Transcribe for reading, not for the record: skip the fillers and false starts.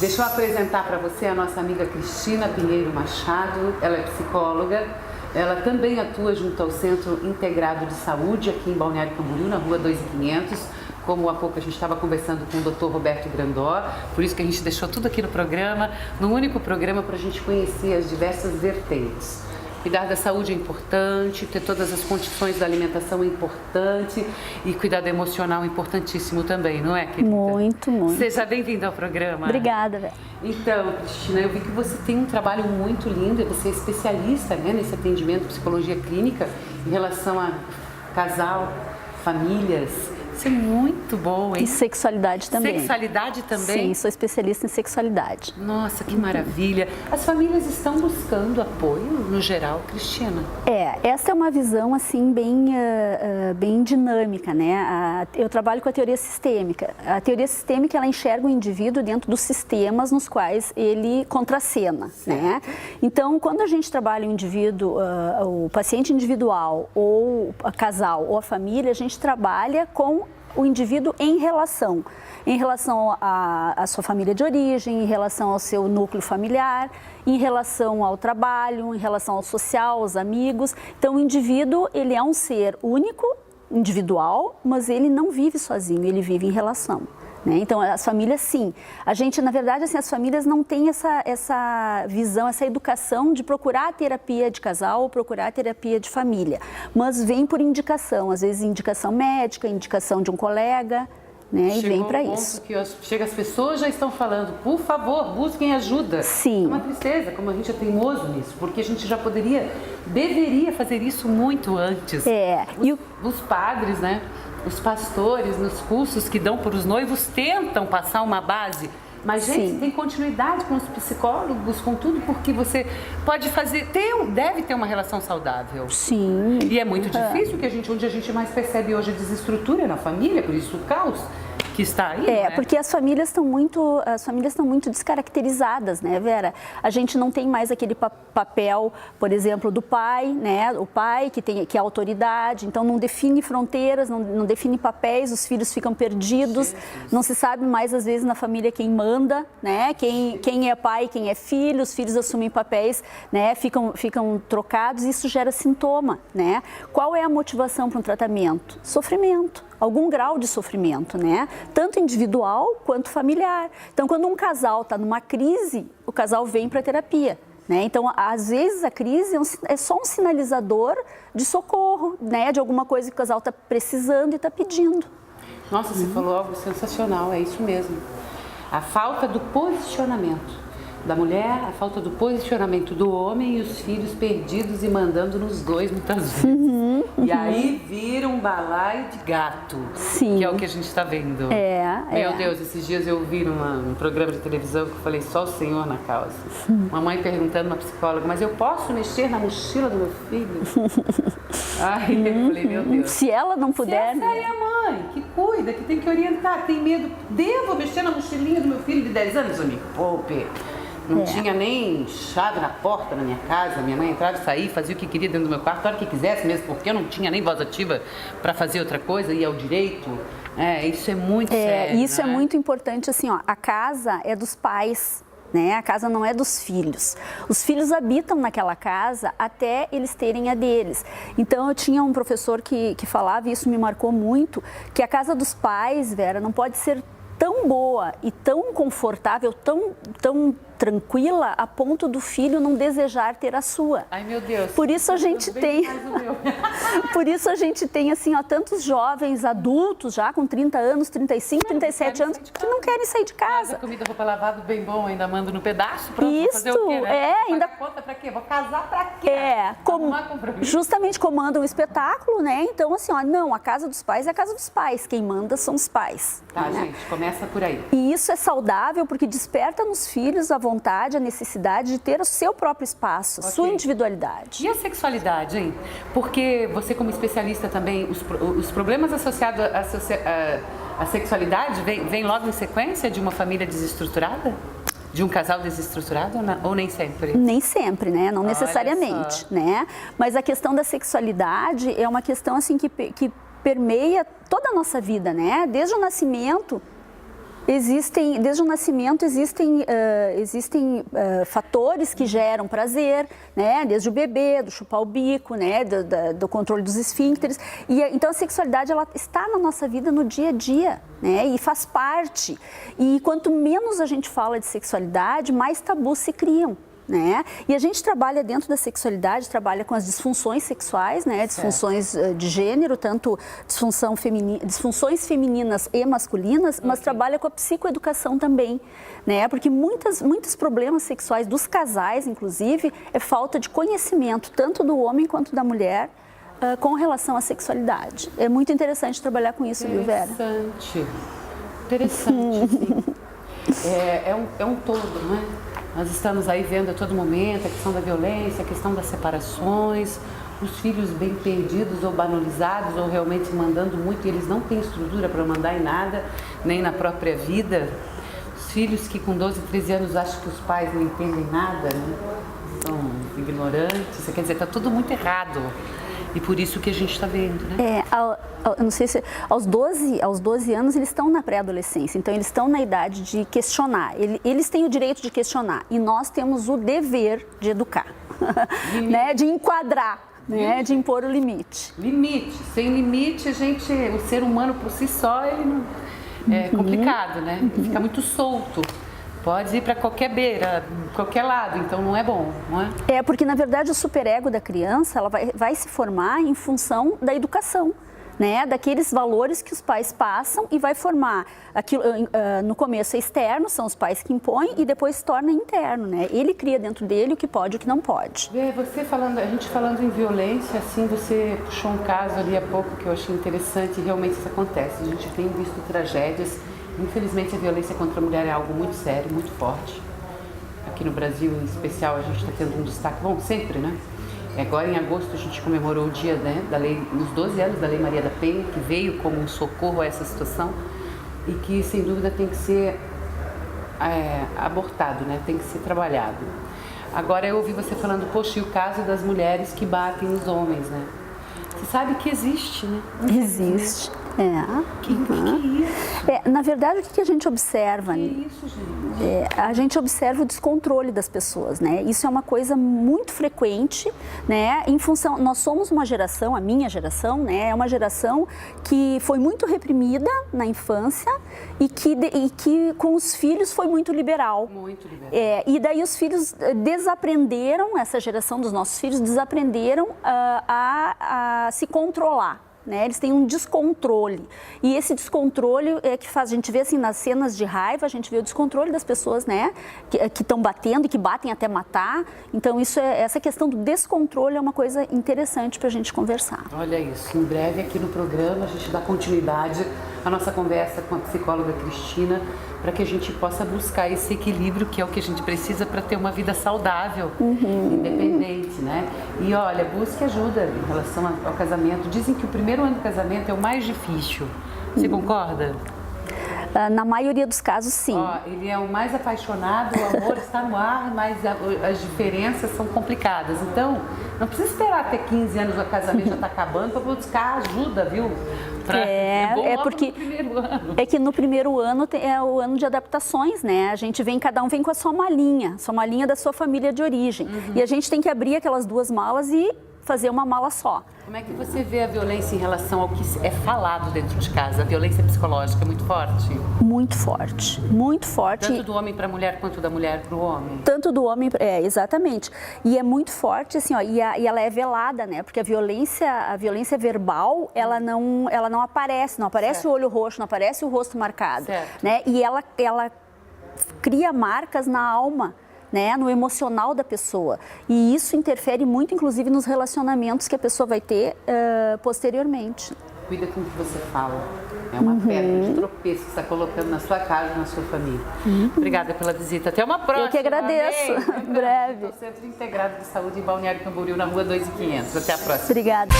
Deixa eu apresentar para você a nossa amiga Cristina Pinheiro Machado. Ela é psicóloga. Ela também atua junto ao Centro Integrado de Saúde, aqui em Balneário Camboriú, na rua 2500. Como há pouco a gente estava conversando com o Dr. Roberto Grandó, por isso que a gente deixou tudo aqui no programa, num único programa, para a gente conhecer as diversas vertentes. Cuidar da saúde é importante, ter todas as condições da alimentação é importante e cuidado emocional é importantíssimo também, não é, querida? Muito, muito. Seja bem-vinda ao programa. Obrigada, Vera. Então, Cristina, eu vi que você tem um trabalho muito lindo, você é especialista, né, nesse atendimento psicologia clínica em relação a casal, famílias. Isso é muito bom, hein? E sexualidade também. Sexualidade também? Sim, sou especialista em sexualidade. Nossa, que maravilha. As famílias estão buscando apoio, no geral, Cristina? Essa é uma visão, assim, bem dinâmica, né? Eu trabalho com a teoria sistêmica. A teoria sistêmica, ela enxerga o indivíduo dentro dos sistemas nos quais ele contracena, né? Então, quando a gente trabalha o indivíduo, o paciente individual, ou o casal, ou a família, a gente trabalha com o indivíduo em relação à sua família de origem, em relação ao seu núcleo familiar, em relação ao trabalho, em relação ao social, aos amigos. Então, o indivíduo, ele é um ser único, individual, mas ele não vive sozinho, ele vive em relação. Né? Então, as famílias, sim. A gente, na verdade, assim, as famílias não têm essa visão, essa educação de procurar a terapia de casal ou procurar a terapia de família. Mas vem por indicação, às vezes indicação médica, indicação de um colega, né? E vem para isso. Que chega, as pessoas já estão falando, por favor, busquem ajuda. Sim. É uma tristeza, como a gente é teimoso nisso, porque a gente já deveria fazer isso muito antes. Os padres, né? Os pastores, nos cursos que dão para os noivos, tentam passar uma base. Mas, gente, tem continuidade com os psicólogos, com tudo, porque você pode fazer, deve ter uma relação saudável. Sim. E é muito difícil, que onde a gente mais percebe hoje a desestrutura na família, por isso o caos que está aí. Né? Porque as famílias estão muito descaracterizadas, né, Vera? A gente não tem mais aquele papel, por exemplo, do pai, né? O pai que é a autoridade, então não define fronteiras, não define papéis, os filhos ficam perdidos, não se sabe mais às vezes na família quem manda, né? Quem é pai, quem é filho, os filhos assumem papéis, né? Ficam trocados, isso gera sintoma, né? Qual é a motivação para um tratamento? Sofrimento. Algum grau de sofrimento, né? Tanto individual quanto familiar. Então, quando um casal está numa crise, o casal vem para a terapia, né? Então, às vezes a crise é só um sinalizador de socorro, né? De alguma coisa que o casal está precisando e está pedindo. Nossa, você falou algo sensacional, é isso mesmo. A falta do posicionamento da mulher, a falta do posicionamento do homem e os filhos perdidos e mandando nos dois muitas vezes. E aí vira um balaio de gato, que é o que a gente está vendo. Meu Deus, esses dias eu vi num programa de televisão que eu falei, só o Senhor na causa. Mamãe perguntando uma psicóloga, mas eu posso mexer na mochila do meu filho? Ai, eu falei, meu Deus. Se ela não puder... Se essa é a mãe que cuida, que tem que orientar, tem medo, devo mexer na mochilinha do meu filho de 10 anos, amigo? Poupe. Não tinha nem chave na porta na minha casa, minha mãe entrava e saía, fazia o que queria dentro do meu quarto, a hora que quisesse mesmo, porque eu não tinha nem voz ativa para fazer outra coisa, ia ao direito. Isso é muito sério. Isso é muito importante, assim, ó, a casa é dos pais, né? A casa não é dos filhos. Os filhos habitam naquela casa até eles terem a deles. Então, eu tinha um professor que falava, e isso me marcou muito, que a casa dos pais, Vera, não pode ser tão boa e tão confortável, tão tranquila a ponto do filho não desejar ter a sua. Ai, meu Deus. Por isso a gente tem por isso a gente tem assim, ó, tantos jovens adultos já com 30 anos, 35, 37 anos que não querem sair de casa. Comida, roupa lavada, bem bom, ainda mando no pedaço, pronto, isso, fazer o quê, né? ainda conta pra quê? Vou casar pra quê? Justamente comandam o espetáculo, né? Então assim, ó, não, a casa dos pais é a casa dos pais, quem manda são os pais. Tá, né? Gente, começa por aí. E isso é saudável porque desperta nos filhos a vontade, a necessidade de ter o seu próprio espaço, sua individualidade. E a sexualidade, hein? Porque você, como especialista também, os problemas associados à sexualidade vem logo em sequência de uma família desestruturada? De um casal desestruturado ou nem sempre? Nem sempre, né? Não necessariamente, né? Mas a questão da sexualidade é uma questão assim que permeia toda a nossa vida, né? Desde o nascimento. Existem, desde o nascimento, existem fatores que geram prazer, né? Desde o bebê, do chupar o bico, né? Do controle dos esfíncteres. Então, a sexualidade, ela está na nossa vida no dia a dia, né? E faz parte. E quanto menos a gente fala de sexualidade, mais tabus se criam. Né? E a gente trabalha dentro da sexualidade, trabalha com as disfunções sexuais, né? Disfunções de gênero, tanto disfunções femininas e masculinas, mas trabalha com a psicoeducação também, né? Porque muitos problemas sexuais dos casais, inclusive, é falta de conhecimento, tanto do homem quanto da mulher, com relação à sexualidade. É muito interessante trabalhar com isso, viu, Vera? Interessante, sim. É um todo, não é? Nós estamos aí vendo a todo momento a questão da violência, a questão das separações, os filhos bem perdidos ou banalizados ou realmente mandando muito e eles não têm estrutura para mandar em nada, nem na própria vida. Os filhos que com 12, 13 anos acham que os pais não entendem nada, né? São ignorantes, quer dizer, está tudo muito errado. E por isso que a gente está vendo, né? Não sei se aos 12 anos eles estão na pré-adolescência, então eles estão na idade de questionar. Eles têm o direito de questionar e nós temos o dever de educar, né? De enquadrar, né? De impor o limite. Limite. Sem limite, o ser humano por si só, ele não é complicado, né? Ele fica muito solto. Pode ir para qualquer beira, qualquer lado, então não é bom, não é? Porque na verdade o superego da criança ela vai se formar em função da educação, né? Daqueles valores que os pais passam e vai formar aquilo, no começo é externo, são os pais que impõem e depois se torna interno, né? Ele cria dentro dele o que pode e o que não pode. A gente falando em violência, assim, você puxou um caso ali há pouco que eu achei interessante e realmente isso acontece. A gente tem visto tragédias. Infelizmente, a violência contra a mulher é algo muito sério, muito forte. Aqui no Brasil, em especial, a gente está tendo um destaque, bom, sempre, né? Agora, em agosto, a gente comemorou o dia, né, da lei, os 12 anos da Lei Maria da Penha, que veio como um socorro a essa situação e que, sem dúvida, tem que ser abortado, né? Tem que ser trabalhado. Agora, eu ouvi você falando, poxa, e o caso das mulheres que batem nos homens, né? Você sabe que existe, né? Existe. Que isso? Na verdade, o que a gente observa? Que isso, gente? A gente observa o descontrole das pessoas, né? Isso é uma coisa muito frequente, né? Em função, nós somos uma geração, a minha geração, né? É uma geração que foi muito reprimida na infância e que com os filhos foi muito liberal. Muito liberal. E daí os filhos desaprenderam, essa geração dos nossos filhos desaprenderam a se controlar. Né? Eles têm um descontrole e esse descontrole é que faz, a gente vê assim nas cenas de raiva, a gente vê o descontrole das pessoas, né? Que estão batendo e que batem até matar. Então essa questão do descontrole é uma coisa interessante para a gente conversar. Olha isso, em breve aqui no programa a gente dá continuidade à nossa conversa com a psicóloga Cristina para que a gente possa buscar esse equilíbrio que é o que a gente precisa para ter uma vida saudável, independente, né? E olha, busque ajuda em relação ao casamento. Dizem que o primeiro ano do casamento é o mais difícil. Você concorda? Na maioria dos casos, sim. Ele é o mais apaixonado, o amor está no ar, mas as diferenças são complicadas. Então, não precisa esperar até 15 anos o casamento já está acabando para buscar ajuda, viu? Porque no primeiro ano. É que no primeiro ano é o ano de adaptações, né? Cada um vem com a sua malinha da sua família de origem. E a gente tem que abrir aquelas duas malas e fazer uma mala só. Como é que você vê a violência em relação ao que é falado dentro de casa? A violência psicológica é muito forte? Muito forte, muito forte. Tanto do homem para a mulher quanto da mulher para o homem? Tanto do homem, exatamente. E é muito forte, assim, e ela é velada, né? Porque a violência verbal, ela não aparece certo. O olho roxo, não aparece o rosto marcado, certo. né? E ela cria marcas na alma, né, no emocional da pessoa. E isso interfere muito, inclusive, nos relacionamentos que a pessoa vai ter posteriormente. Cuida com o que você fala. É uma pedra de tropeço que você está colocando na sua casa, na sua família. Obrigada pela visita. Até uma próxima. Eu que agradeço. Breve. No Centro Integrado de Saúde em Balneário Camboriú, na Rua 2500. Até a próxima. Obrigada.